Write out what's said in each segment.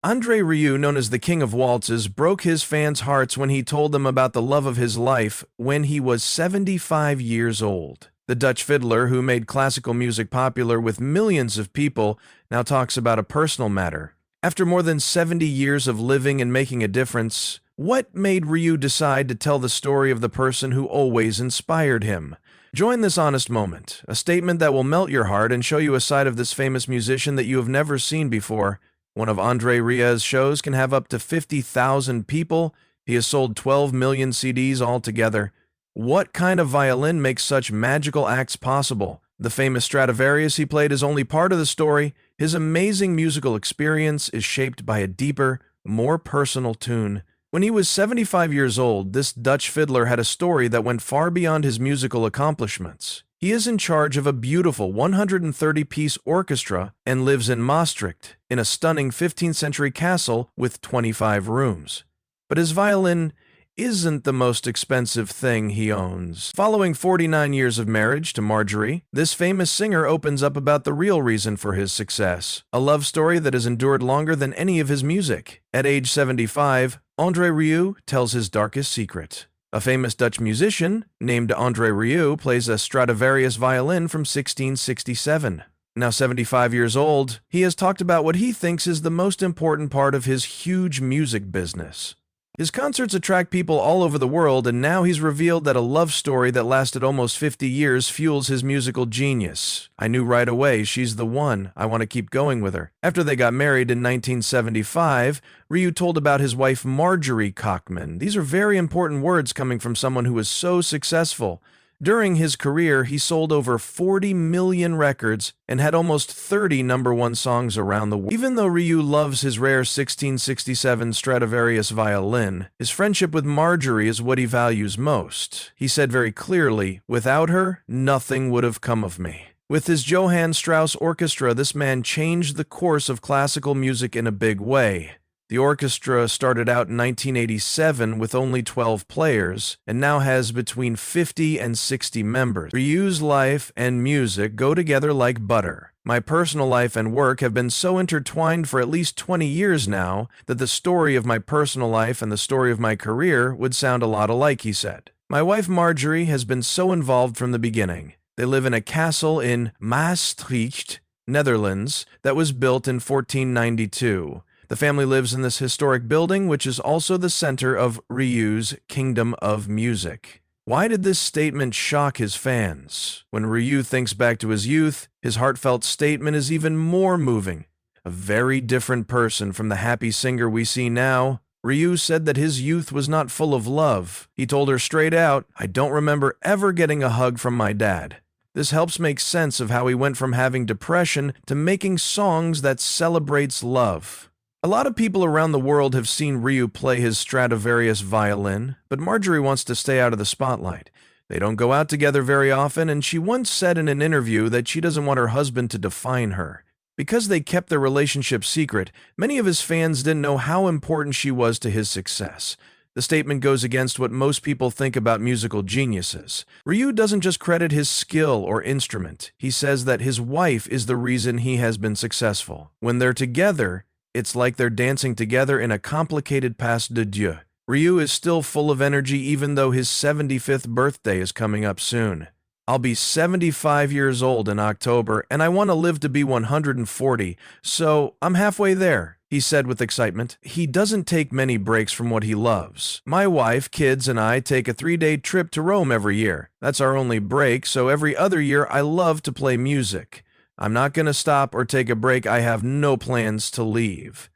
Andre Rieu, known as the King of Waltzes, broke his fans' hearts when he told them about the love of his life when he was 75 years old. The Dutch fiddler, who made classical music popular with millions of people, now talks about a personal matter. After more than 70 years of living and making a difference, what made Rieu decide to tell the story of the person who always inspired him? Join this honest moment, a statement that will melt your heart and show you a side of this famous musician that you have never seen before. One of Andre Rieu's shows can have up to 50,000 people. He has sold 12 million CDs altogether. What kind of violin makes such magical acts possible? The famous Stradivarius he played is only part of the story. His amazing musical experience is shaped by a deeper, more personal tune. When he was 75 years old, this Dutch fiddler had a story that went far beyond his musical accomplishments. He is in charge of a beautiful 130-piece orchestra and lives in Maastricht, in a stunning 15th-century castle with 25 rooms. But his violin isn't the most expensive thing he owns. Following 49 years of marriage to Marjorie, this famous singer opens up about the real reason for his success, a love story that has endured longer than any of his music. At age 75, Andre Rieu tells his darkest secret. A famous Dutch musician named Andre Rieu plays a Stradivarius violin from 1667. Now 75 years old, he has talked about what he thinks is the most important part of his huge music business. His concerts attract people all over the world, and now he's revealed that a love story that lasted almost 50 years fuels his musical genius. I knew right away she's the one. I want to keep going with her. After they got married in 1975, Rieu told about his wife Marjorie Kochman. These are very important words coming from someone who was so successful. During his career, he sold over 40 million records and had almost 30 #1 songs around the world. Even though Rieu loves his rare 1667 Stradivarius violin, his friendship with Marjorie is what he values most. He said very clearly, "Without her, nothing would have come of me." With his Johann Strauss Orchestra, this man changed the course of classical music in a big way. The orchestra started out in 1987 with only 12 players, and now has between 50 and 60 members. Rieu's life and music go together like butter. My personal life and work have been so intertwined for at least 20 years now that the story of my personal life and the story of my career would sound a lot alike, he said. My wife Marjorie has been so involved from the beginning. They live in a castle in Maastricht, Netherlands, that was built in 1492. The family lives in this historic building, which is also the center of Rieu's Kingdom of Music. Why did this statement shock his fans? When Rieu thinks back to his youth, his heartfelt statement is even more moving. A very different person from the happy singer we see now. Rieu said that his youth was not full of love. He told her straight out, "I don't remember ever getting a hug from my dad." This helps make sense of how he went from having depression to making songs that celebrates love. A lot of people around the world have seen Rieu play his Stradivarius violin, but Marjorie wants to stay out of the spotlight. They don't go out together very often, and she once said in an interview that she doesn't want her husband to define her. Because they kept their relationship secret, many of his fans didn't know how important she was to his success. The statement goes against what most people think about musical geniuses. Rieu doesn't just credit his skill or instrument. He says that his wife is the reason he has been successful. When they're together, it's like they're dancing together in a complicated pas de deux. Rieu is still full of energy even though his 75th birthday is coming up soon. "I'll be 75 years old in October, and I want to live to be 140, so I'm halfway there," he said with excitement. He doesn't take many breaks from what he loves. "My wife, kids, and I take a 3-day trip to Rome every year. That's our only break, so every other year I love to play music. I'm not going to stop or take a break. I have no plans to leave."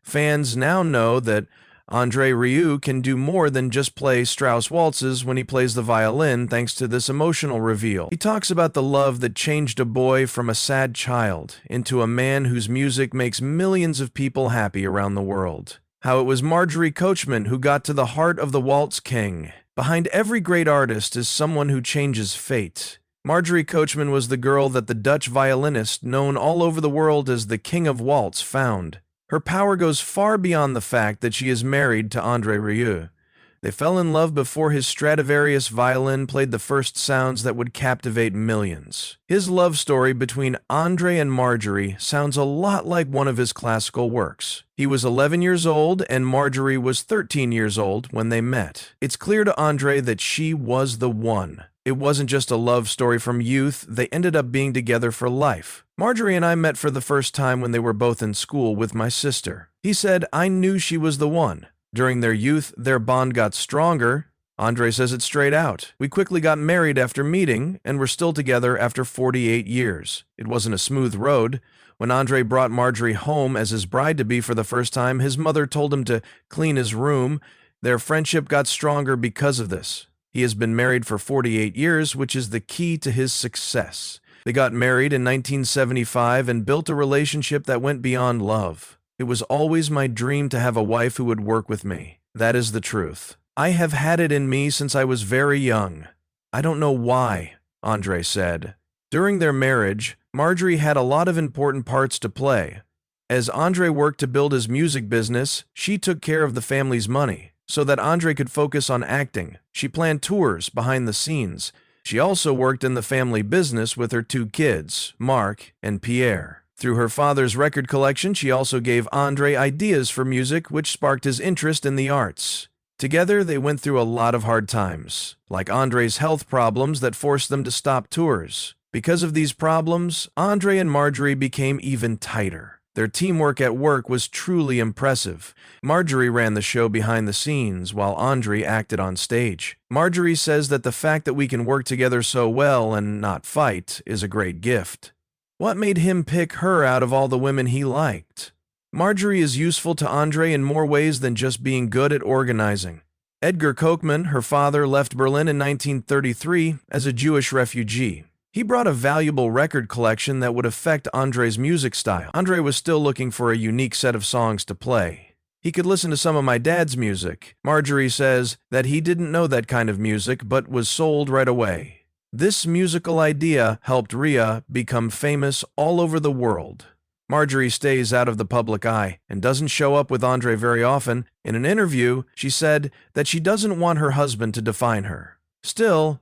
Fans now know that Andre Rieu can do more than just play Strauss waltzes when he plays the violin thanks to this emotional reveal. He talks about the love that changed a boy from a sad child into a man whose music makes millions of people happy around the world. How it was Marjorie Kochman who got to the heart of the Waltz King. Behind every great artist is someone who changes fate. Marjorie Kochman was the girl that the Dutch violinist, known all over the world as the King of Waltz, found. Her power goes far beyond the fact that she is married to Andre Rieu. They fell in love before his Stradivarius violin played the first sounds that would captivate millions. His love story between Andre and Marjorie sounds a lot like one of his classical works. He was 11 years old and Marjorie was 13 years old when they met. It's clear to Andre that she was the one. It wasn't just a love story from youth, they ended up being together for life. Marjorie and I met for the first time when they were both in school with my sister. He said, "I knew she was the one." During their youth, their bond got stronger. Andre says it straight out. "We quickly got married after meeting, and we're still together after 48 years. It wasn't a smooth road. When Andre brought Marjorie home as his bride-to-be for the first time, his mother told him to clean his room. Their friendship got stronger because of this. He has been married for 48 years, which is the key to his success. They got married in 1975 and built a relationship that went beyond love. It was always my dream to have a wife who would work with me. That is the truth. I have had it in me since I was very young. I don't know why," Andre said. During their marriage, Marjorie had a lot of important parts to play. As Andre worked to build his music business, she took care of the family's money so that Andre could focus on acting. She planned tours behind the scenes. She also worked in the family business with her 2 kids, Mark and Pierre. Through her father's record collection, she also gave Andre ideas for music, which sparked his interest in the arts. Together, they went through a lot of hard times, like Andre's health problems that forced them to stop tours. Because of these problems, Andre and Marjorie became even tighter. Their teamwork at work was truly impressive. Marjorie ran the show behind the scenes, while Andre acted on stage. Marjorie says that the fact that we can work together so well and not fight is a great gift. What made him pick her out of all the women he liked? Marjorie is useful to Andre in more ways than just being good at organizing. Edgar Kochman, her father, left Berlin in 1933 as a Jewish refugee. He brought a valuable record collection that would affect Andre's music style. Andre was still looking for a unique set of songs to play. He could listen to some of my dad's music. Marjorie says that he didn't know that kind of music, but was sold right away. This musical idea helped Rieu become famous all over the world. Marjorie stays out of the public eye and doesn't show up with Andre very often. In an interview, she said that she doesn't want her husband to define her. Still,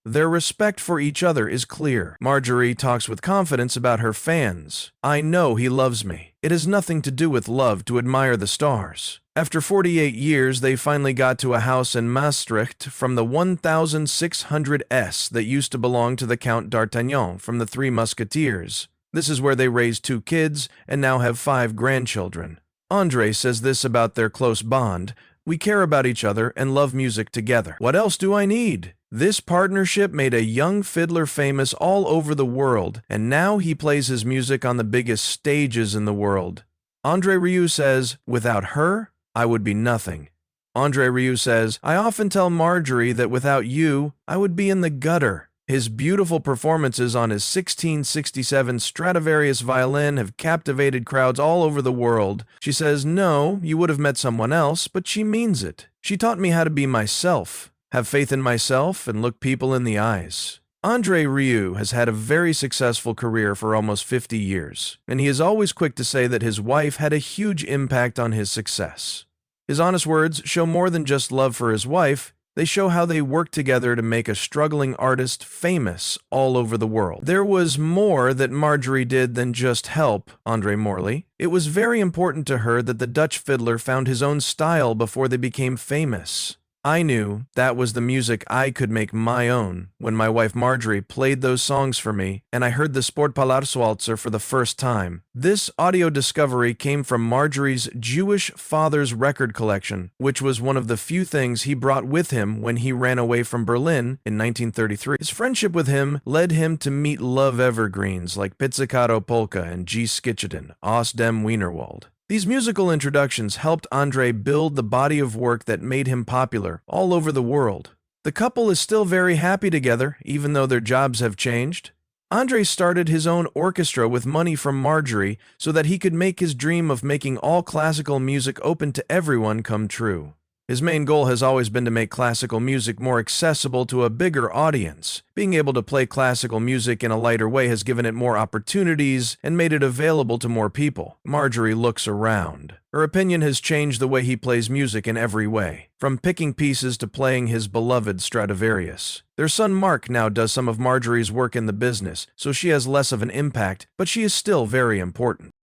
their respect for each other is clear. Marjorie talks with confidence about her fans. "I know he loves me. It has nothing to do with love to admire the stars." After 48 years, they finally got to a house in Maastricht from the 1600s that used to belong to the Count d'Artagnan from the Three Musketeers. This is where they raised 2 kids and now have 5 grandchildren. Andre says this about their close bond: "We care about each other and love music together. What else do I need?" This partnership made a young fiddler famous all over the world, and now he plays his music on the biggest stages in the world. Andre Rieu says, "Without her, I would be nothing." Andre Rieu says, "I often tell Marjorie that without you, I would be in the gutter." His beautiful performances on his 1667 Stradivarius violin have captivated crowds all over the world. She says, "No, you would have met someone else, but she means it. She taught me how to be myself, have faith in myself, and look people in the eyes." Andre Rieu has had a very successful career for almost 50 years, and he is always quick to say that his wife had a huge impact on his success. His honest words show more than just love for his wife. They show how they worked together to make a struggling artist famous all over the world. There was more that Marjorie did than just help Andre Morley. It was very important to her that the Dutch fiddler found his own style before they became famous. I knew that was the music I could make my own when my wife Marjorie played those songs for me and I heard the Sportpalatswalzer for the first time. This audio discovery came from Marjorie's Jewish father's record collection, which was one of the few things he brought with him when he ran away from Berlin in 1933. His friendship with him led him to meet love evergreens like Pizzicato Polka and G. Skitcheten, Aus dem Wienerwald. These musical introductions helped Andre build the body of work that made him popular all over the world. The couple is still very happy together, even though their jobs have changed. Andre started his own orchestra with money from Marjorie so that he could make his dream of making all classical music open to everyone come true. His main goal has always been to make classical music more accessible to a bigger audience. Being able to play classical music in a lighter way has given it more opportunities and made it available to more people. Marjorie looks around. Her opinion has changed the way he plays music in every way, from picking pieces to playing his beloved Stradivarius. Their son Mark now does some of Marjorie's work in the business, so she has less of an impact, but she is still very important.